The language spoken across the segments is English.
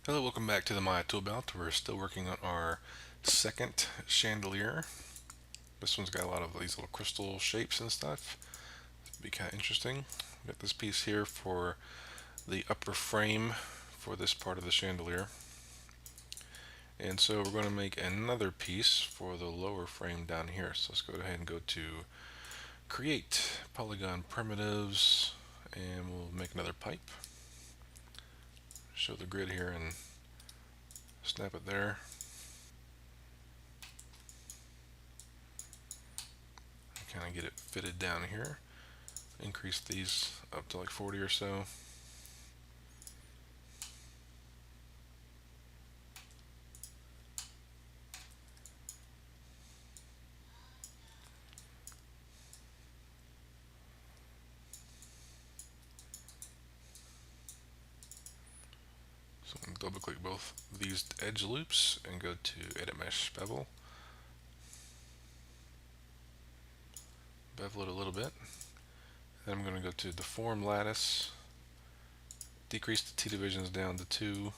Hello, welcome back to the Maya Toolbelt. We're still working on our second chandelier. This one's got a lot of these little crystal shapes and stuff. It'll be kind of interesting. Got this piece here for the upper frame for this part of the chandelier. And so we're going to make another piece for the lower frame down here. So let's go ahead and go to Create, Polygon Primitives, and we'll make another pipe. Show the grid here and snap it there. Kind of get it fitted down here. Increase these up to like 40 or so. So I'm going to double click both these edge loops and go to Edit Mesh Bevel. Bevel it a little bit. Then I'm going to go to Deform Lattice, decrease the T divisions down to 2,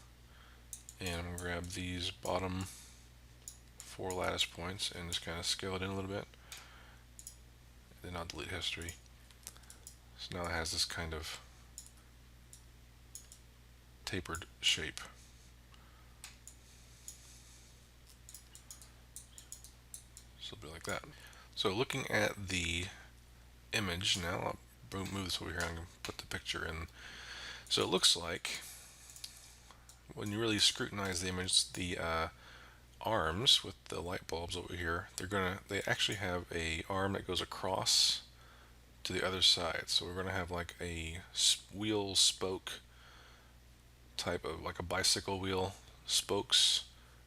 and I'm going to grab these bottom 4 lattice points and just kind of scale it in a little bit. Then I'll delete history. So now it has this kind of tapered shape. So it'll be like that. So looking at the image now, I'll move this over here and put the picture in. So it looks like when you really scrutinize the image, the arms with the light bulbs over here, they actually have a arm that goes across to the other side. So we're gonna have like a wheel spoke type of, like a bicycle wheel spokes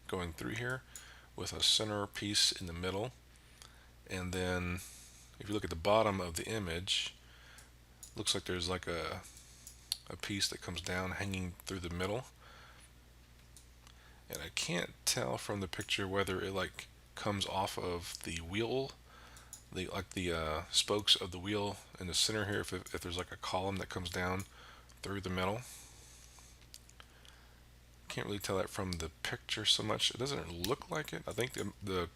going through here with a center piece in the middle. And then if you look at the bottom of the image, looks like there's like a piece that comes down hanging through the middle. And I can't tell from the picture whether it like comes off of the wheel, the spokes of the wheel in the center here, if there's like a column that comes down through the middle. Can't really tell that from the picture so much. It doesn't look like it. I think the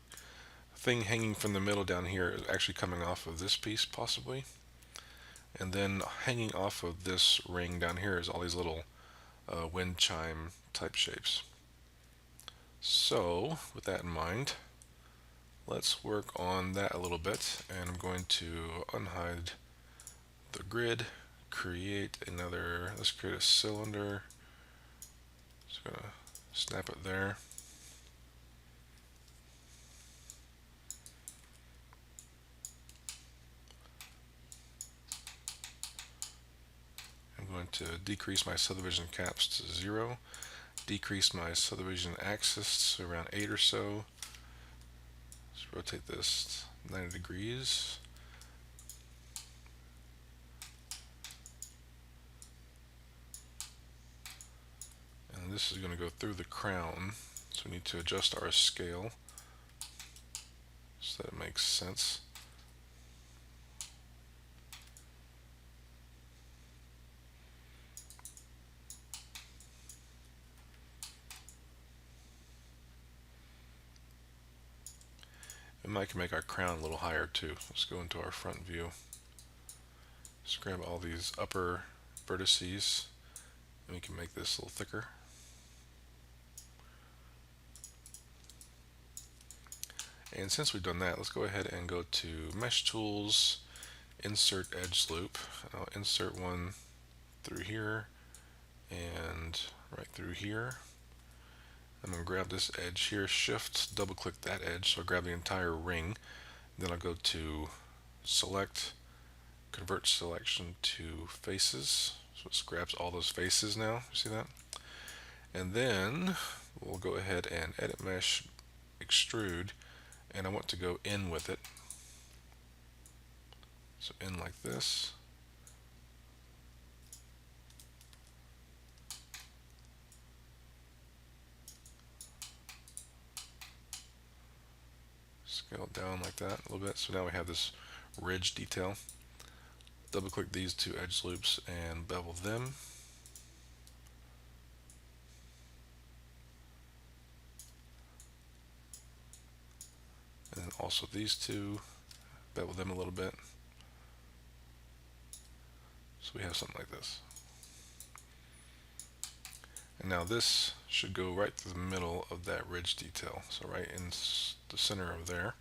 thing hanging from the middle down here is actually coming off of this piece possibly. And then hanging off of this ring down here is all these little wind chime type shapes. So with that in mind, let's work on that a little bit, and I'm going to unhide the grid, let's create a cylinder. Just gonna snap it there. I'm going to decrease my subdivision caps to 0, decrease my subdivision axis to around 8 or so. Let's rotate this 90 degrees. And this is going to go through the crown, so we need to adjust our scale so that it makes sense. And I can make our crown a little higher too. Let's go into our front view. Just grab all these upper vertices and we can make this a little thicker. And since we've done that, let's go ahead and go to Mesh Tools, Insert Edge Loop. I'll insert one through here and right through here. I'm going to grab this edge here, Shift, double click that edge, so I'll grab the entire ring. Then I'll go to Select, Convert Selection to Faces. So it grabs all those faces now, see that? And then we'll go ahead and Edit Mesh, Extrude, and I want to go in with it. So in like this. Scale down like that a little bit. So now we have this ridge detail. Double click these two edge loops and bevel them. And also these two, bevel them a little bit. So we have something like this. And now this should go right through the middle of that ridge detail. So right in the center of there.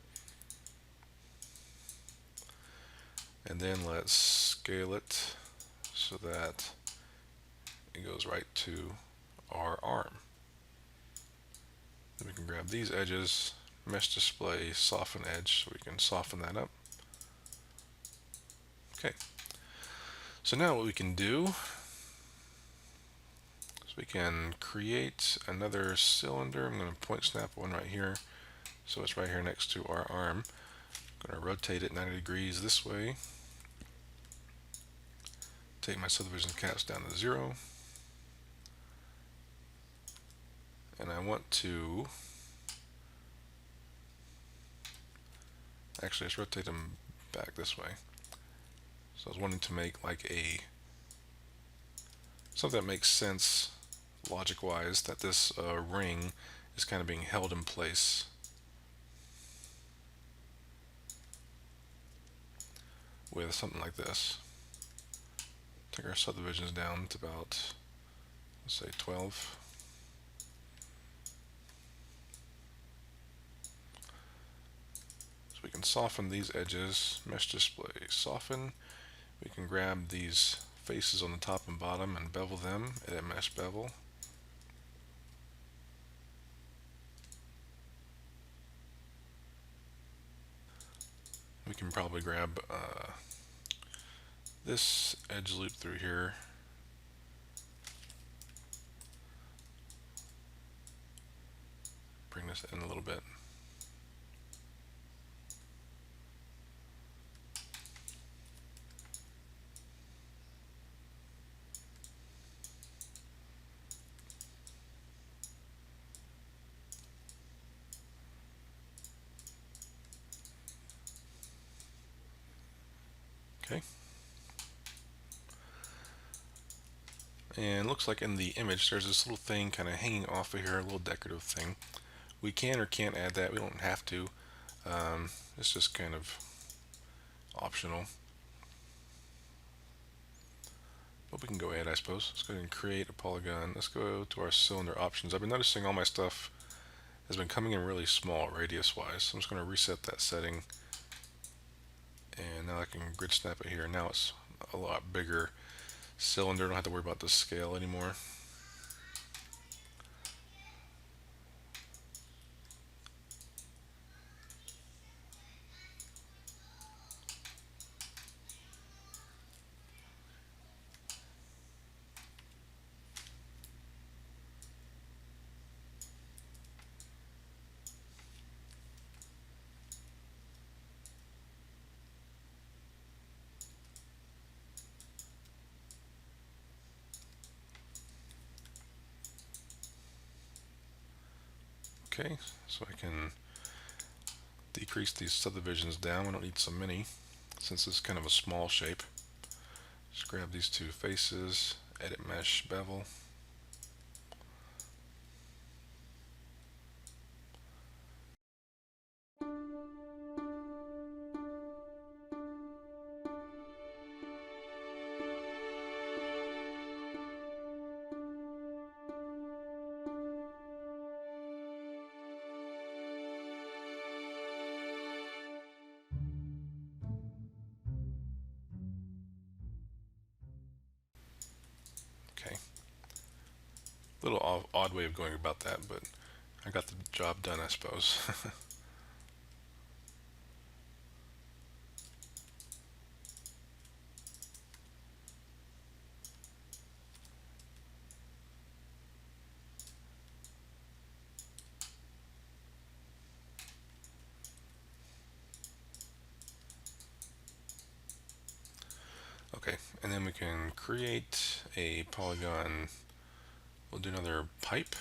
And then let's scale it so that it goes right to our arm. Then we can grab these edges, mesh display, soften edge, so we can soften that up. Okay. So now what we can do is we can create another cylinder. I'm going to point snap one right here. So it's right here next to our arm. I'm going to rotate it 90 degrees this way. Take my subdivision caps down to 0. And I want to, actually let's rotate them back this way. So I was wanting to make like something that makes sense logic wise, that this ring is kind of being held in place with something like this. Take our subdivisions down to about, let's say 12. So we can soften these edges, mesh display, soften. We can grab these faces on the top and bottom and bevel them, edit mesh bevel. We can probably grab this edge loop through here. Bring this in a little bit. Okay. And looks like in the image there's this little thing kind of hanging off of here, a little decorative thing. We can or can't add that. We don't have to. It's just kind of optional. But we can go ahead, I suppose. Let's go ahead and create a polygon. Let's go to our cylinder options. I've been noticing all my stuff has been coming in really small radius wise. So I'm just going to reset that setting. And now I can grid snap it here. Now it's a lot bigger cylinder. I don't have to worry about the scale anymore. Okay, so I can decrease these subdivisions down. We don't need so many since it's kind of a small shape. Just grab these two faces, edit mesh bevel. Okay. Little odd way of going about that, but I got the job done, I suppose. Okay, and then we can create a polygon. We'll do another pipe.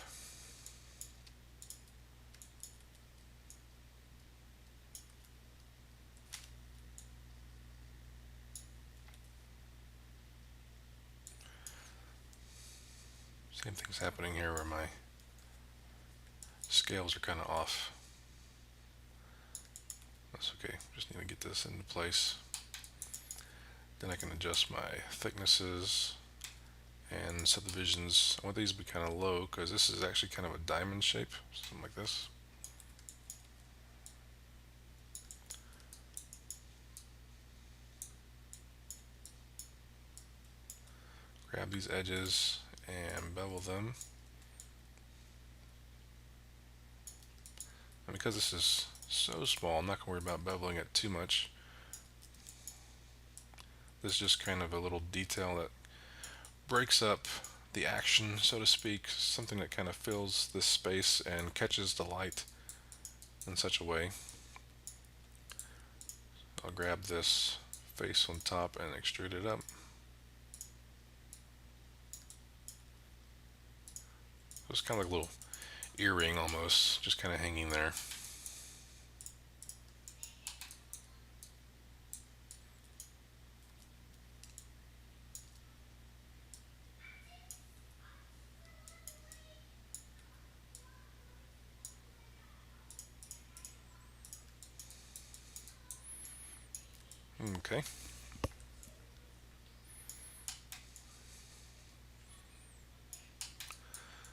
Same thing's happening here where my scales are kind of off. That's okay, just need to get this into place. Then I can adjust my thicknesses and subdivisions. I want these to be kind of low because this is actually kind of a diamond shape, something like this. Grab these edges and bevel them. And because this is so small, I'm not going to worry about beveling it too much. This is just kind of a little detail that breaks up the action, so to speak, something that kind of fills this space and catches the light in such a way. I'll grab this face on top and extrude it up. It's kind of like a little earring almost, just kind of hanging there. Okay.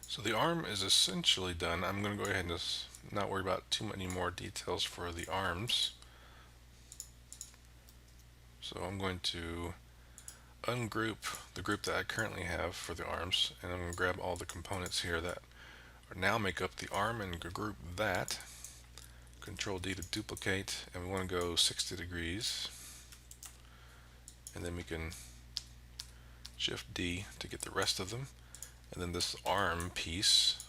So the arm is essentially done. I'm going to go ahead and just not worry about too many more details for the arms. So I'm going to ungroup the group that I currently have for the arms, and I'm going to grab all the components here that now make up the arm and group that. Control D to duplicate, and we want to go 60 degrees, and then we can Shift D to get the rest of them. And then this arm piece,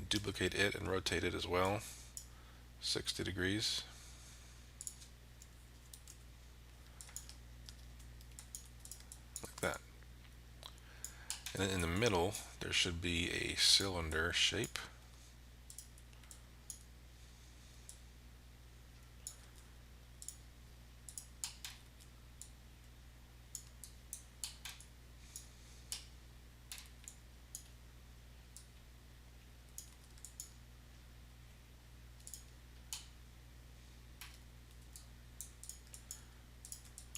duplicate it and rotate it as well, 60 degrees. Like that. And then in the middle, there should be a cylinder shape.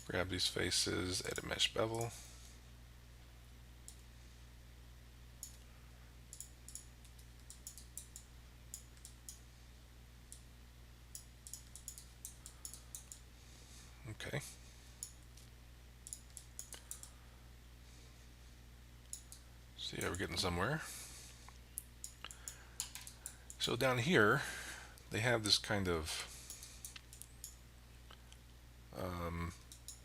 Grab these faces, edit mesh bevel. Okay. See how we're getting somewhere. So down here, they have this kind of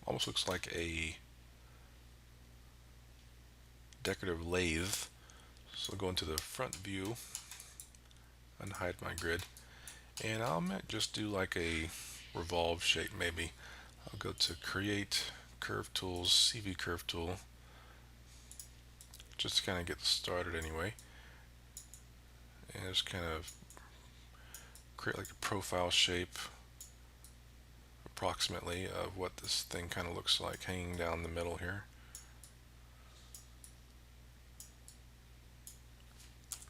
almost looks like a decorative lathe. So I'll go into the front view, unhide my grid, and I might just do like a revolve shape maybe. I'll go to create curve tools, CV curve tool, just to kind of get started anyway, and just kind of create like a profile shape approximately of what this thing kind of looks like hanging down the middle here.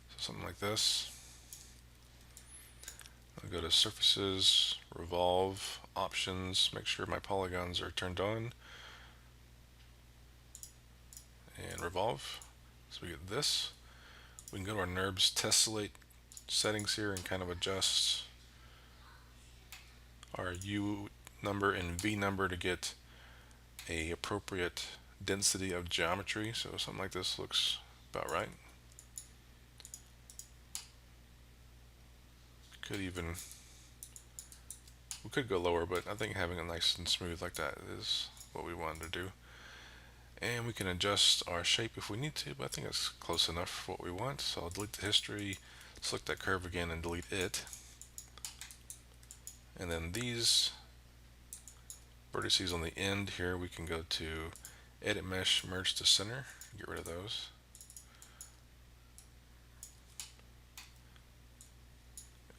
So something like this. I'll go to surfaces, revolve, options, make sure my polygons are turned on, and revolve. So we get this. We can go to our NURBS tessellate settings here and kind of adjust our U number and V number to get a appropriate density of geometry. So something like this looks about right. Could even, we could go lower, but I think having it nice and smooth like that is what we wanted to do. And we can adjust our shape if we need to, but I think it's close enough for what we want. So I'll delete the history, select that curve again and delete it. And then these vertices on the end here, we can go to edit mesh, merge to center, get rid of those.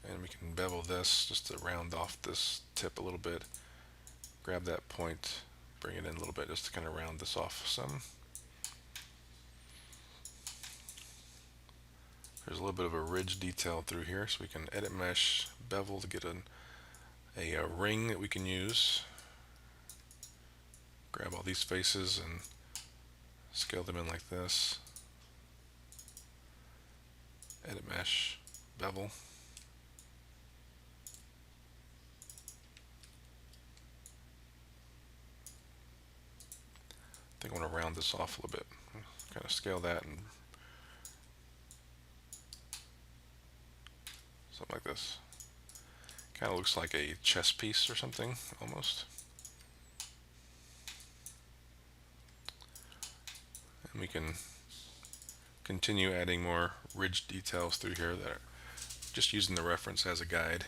And we can bevel this just to round off this tip a little bit. Grab that point, bring it in a little bit just to kind of round this off some. There's a little bit of a ridge detail through here, so we can edit mesh, bevel to get a ring that we can use. Grab all these faces and scale them in like this. Edit mesh, bevel. I think I want to round this off a little bit. Kind of scale that and something like this. Kind of looks like a chess piece or something, almost. And we can continue adding more ridge details through here that are just using the reference as a guide.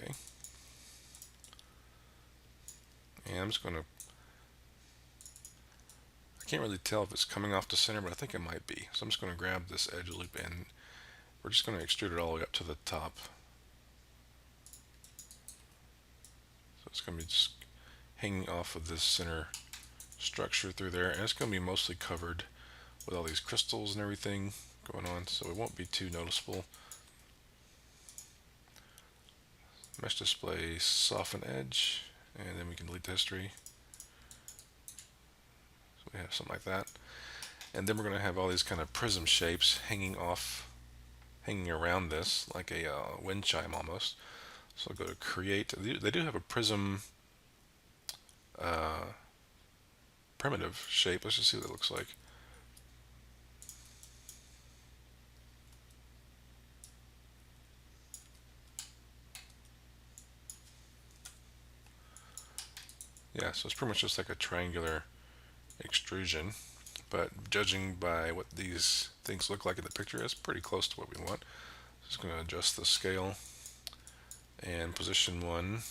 Okay. And I'm just going to, I can't really tell if it's coming off the center, but I think it might be. So I'm just going to grab this edge loop and we're just going to extrude it all the way up to the top. So it's going to be just hanging off of this center structure through there, and it's going to be mostly covered with all these crystals and everything going on, so it won't be too noticeable. Mesh display, soften edge, and then we can delete the history. So we have something like that. And then we're going to have all these kind of prism shapes hanging around this, like a wind chime almost. So I'll go to create. They do have a prism primitive shape. Let's just see what it looks like. Yeah, so it's pretty much just like a triangular extrusion, but judging by what these things look like in the picture, it's pretty close to what we want. Just going to adjust the scale and position 1, and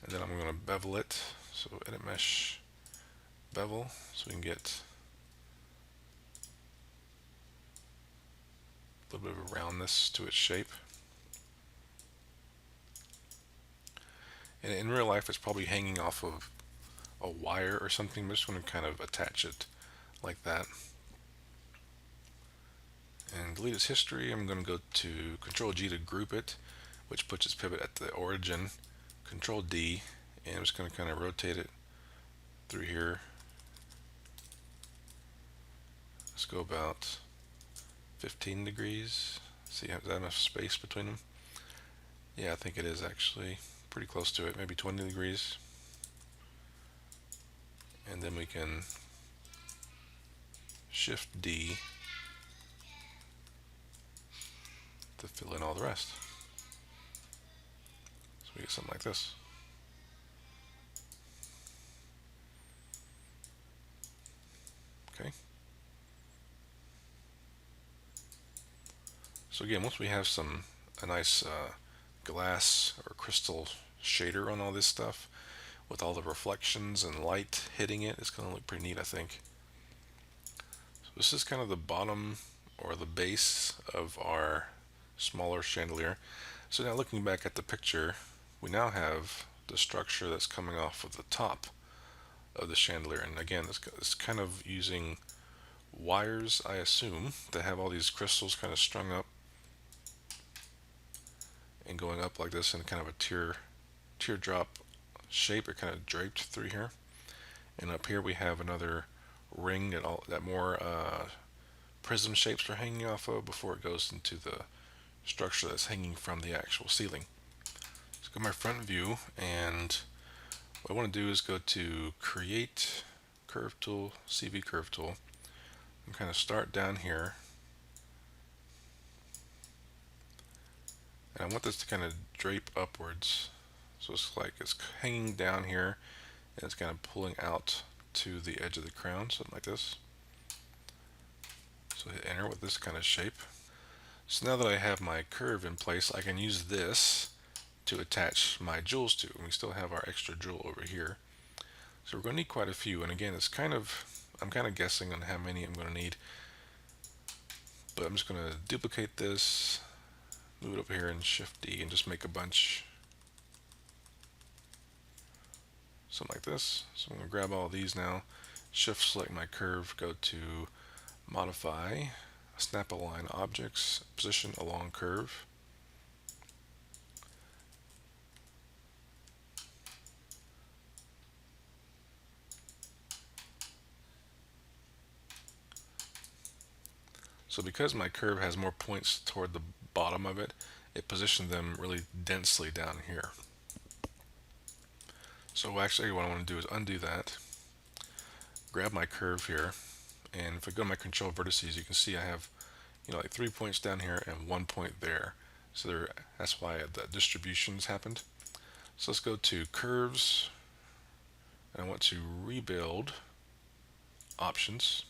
then I'm going to bevel it. So edit mesh, bevel, so we can get a little bit of a roundness to its shape. And in real life, it's probably hanging off of a wire or something. I'm just going to kind of attach it like that. And delete its history. I'm going to go to Control G to group it, which puts its pivot at the origin. Control D, and I'm just going to kind of rotate it through here. Let's go about 15 degrees. See, is that enough space between them? Yeah, I think it is actually pretty close to it, maybe 20 degrees. And then we can Shift D to fill in all the rest. So we get something like this. Okay. So again, once we have a nice glass or crystal shader on all this stuff, with all the reflections and light hitting it, it's going to look pretty neat, I think. So this is kind of the bottom or the base of our smaller chandelier. So now looking back at the picture, we now have the structure that's coming off of the top of the chandelier. And again, it's kind of using wires, I assume, that have all these crystals kind of strung up and going up like this in kind of a teardrop shape. It kind of draped through here. And up here we have another ring that more prism shapes are hanging off of before it goes into the structure that's hanging from the actual ceiling. Let's go to my front view, and what I want to do is go to Create Curve Tool, CV Curve Tool, and kind of start down here. And I want this to kind of drape upwards. So it's like it's hanging down here, and it's kind of pulling out to the edge of the crown, something like this. So hit enter with this kind of shape. So now that I have my curve in place, I can use this to attach my jewels to. And we still have our extra jewel over here. So we're going to need quite a few. And again, I'm kind of guessing on how many I'm going to need. but I'm just going to duplicate this, move it over here and Shift D and just make a bunch, something like this. So I'm going to grab all these now, Shift select my curve, go to Modify, Snap Align Objects, Position Along Curve. So because my curve has more points toward the bottom of it, it positioned them really densely down here. So actually what I want to do is undo that, grab my curve here, and if I go to my control vertices, you can see I have, like 3 points down here and 1 point there. So that's why the distributions happened. So let's go to curves, and I want to rebuild options.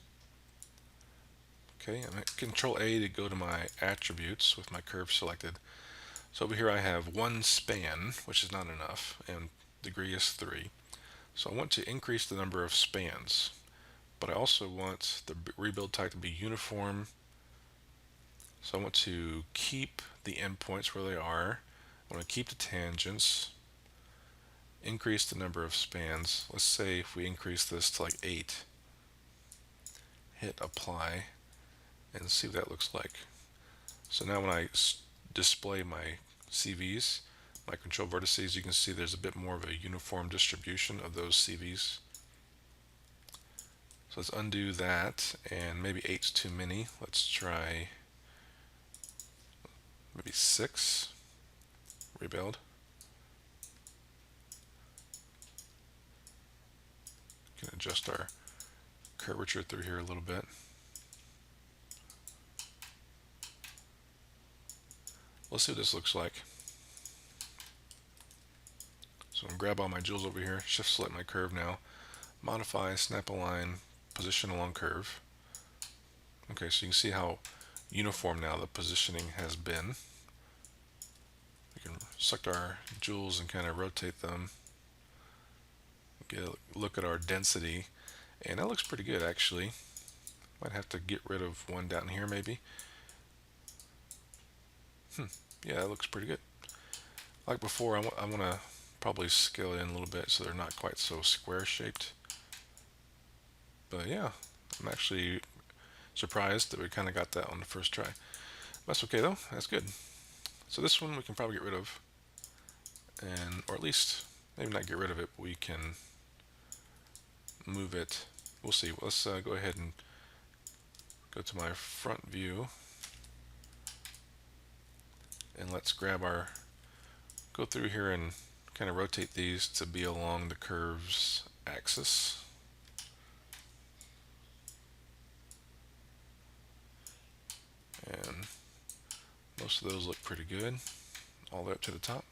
Okay, I'm at Control A to go to my attributes with my curve selected. So over here I have one span, which is not enough, and degree is 3. So I want to increase the number of spans, but I also want the rebuild type to be uniform. So I want to keep the endpoints where they are. I want to keep the tangents, increase the number of spans. Let's say if we increase this to like 8, hit apply, and see what that looks like. So now when I display my CVs, my control vertices, you can see there's a bit more of a uniform distribution of those CVs. So let's undo that, and maybe 8's too many. Let's try maybe 6, rebuild. We can adjust our curvature through here a little bit. Let's see what this looks like. So I'm going to grab all my jewels over here, shift select my curve now, modify, snap align, position along curve. Okay, so you can see how uniform now the positioning has been. We can select our jewels and kind of rotate them, get a look at our density, and that looks pretty good actually. Might have to get rid of one down here maybe. Yeah, that looks pretty good. Like before, I want to probably scale it in a little bit so they're not quite so square shaped. But yeah, I'm actually surprised that we kind of got that on the first try. That's okay though, that's good. So this one we can probably get rid of, or at least maybe not get rid of it, but we can move it. We'll see. Let's go ahead and go to my front view, and let's grab go through here and kind of rotate these to be along the curve's axis. And most of those look pretty good, all the way up to the top.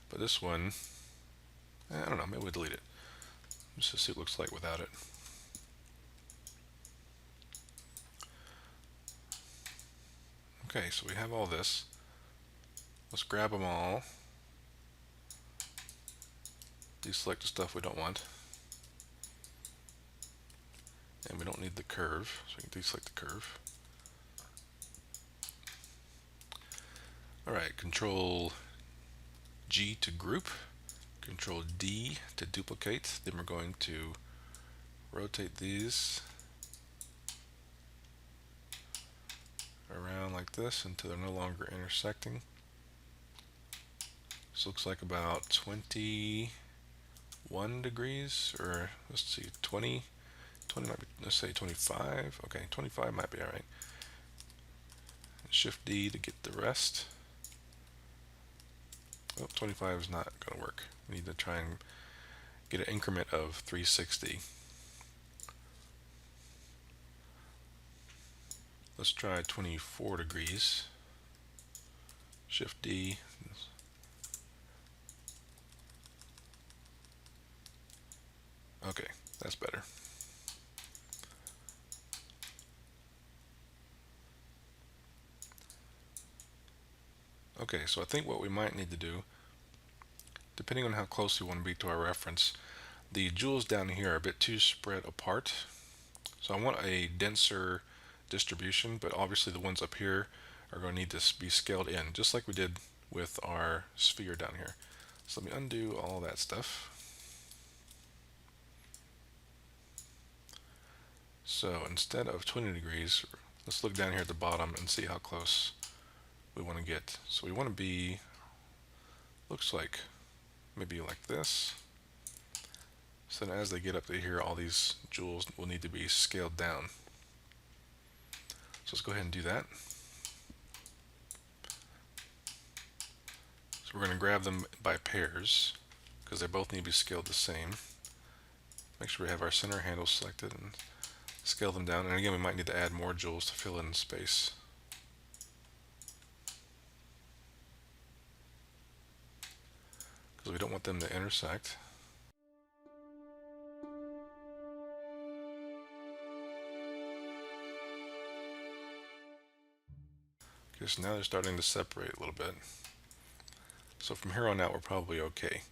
But this one, I don't know, maybe we'll delete it just to see what it looks like without it. Okay, so we have all this. Let's grab them all. Deselect the stuff we don't want. And we don't need the curve, so we can deselect the curve. Alright, Control G to group, Control D to duplicate. Then we're going to rotate these around like this until they're no longer intersecting. This looks like about 21 degrees, or let's see, 20 might be, let's say 25. Okay, 25 might be alright. Shift D to get the rest. Oh, 25 is not going to work. We need to try and get an increment of 360. Let's try 24 degrees. Shift D. Okay, that's better. Okay, so I think what we might need to do, depending on how close we want to be to our reference, the jewels down here are a bit too spread apart. So I want a denser distribution, but obviously the ones up here are going to need to be scaled in, just like we did with our sphere down here. So let me undo all that stuff. So instead of 20 degrees, let's look down here at the bottom and see how close we want to get. So we want to be, looks like maybe like this. So then as they get up to here, all these jewels will need to be scaled down. So let's go ahead and do that. So we're going to grab them by pairs because they both need to be scaled the same. Make sure we have our center handle selected and scale them down. And again, we might need to add more jewels to fill in space. Because we don't want them to intersect. Okay, so now they're starting to separate a little bit. So from here on out, we're probably okay.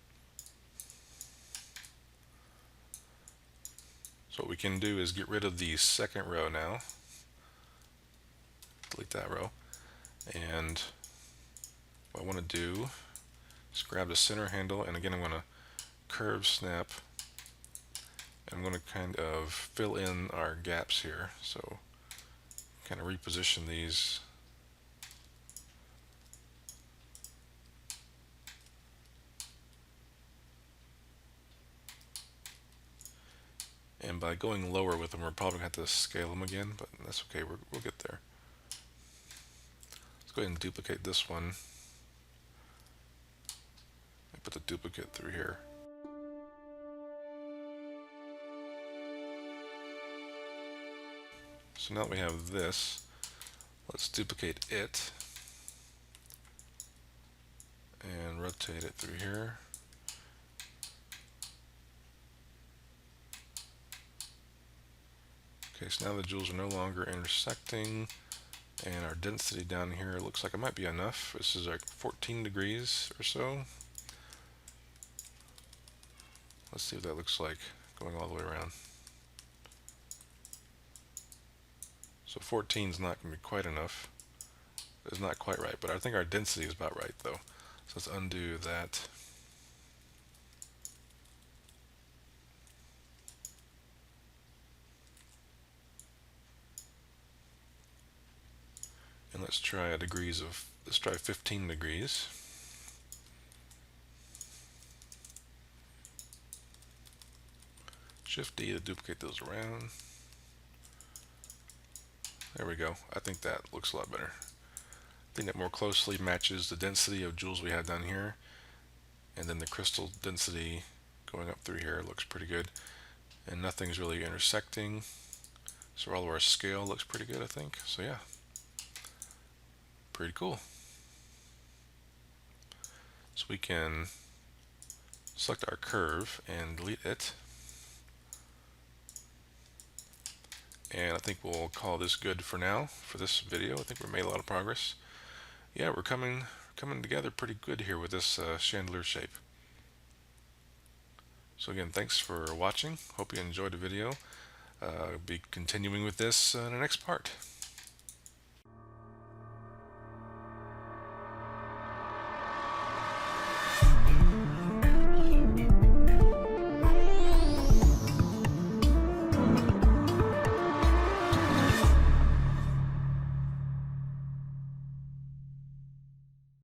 So what we can do is get rid of the second row now. Delete that row. And what I want to do is grab the center handle, and again I'm going to curve snap, and I'm going to kind of fill in our gaps here. So kind of reposition these. And by going lower with them, we're probably going to have to scale them again, but that's okay, we'll get there. Let's go ahead and duplicate this one. Put the duplicate through here. So now that we have this, let's duplicate it and rotate it through here. Okay, so now the jewels are no longer intersecting, and our density down here looks like it might be enough. This is like 14 degrees or so. Let's see what that looks like going all the way around. So 14 is not going to be quite enough. It's not quite right, but I think our density is about right though. So let's undo that. And let's try let's try 15 degrees. Shift D to duplicate those around. There we go. I think that looks a lot better. I think that more closely matches the density of jewels we have down here, and then the crystal density going up through here looks pretty good, and nothing's really intersecting, so all of our scale looks pretty good, I think. So yeah, pretty cool. So we can select our curve and delete it, and I think we'll call this good for now for this video. I think we made a lot of progress. Yeah, we're coming together pretty good here with this chandelier shape. So again, thanks for watching. Hope you enjoyed the video. I'll be continuing with this in the next part.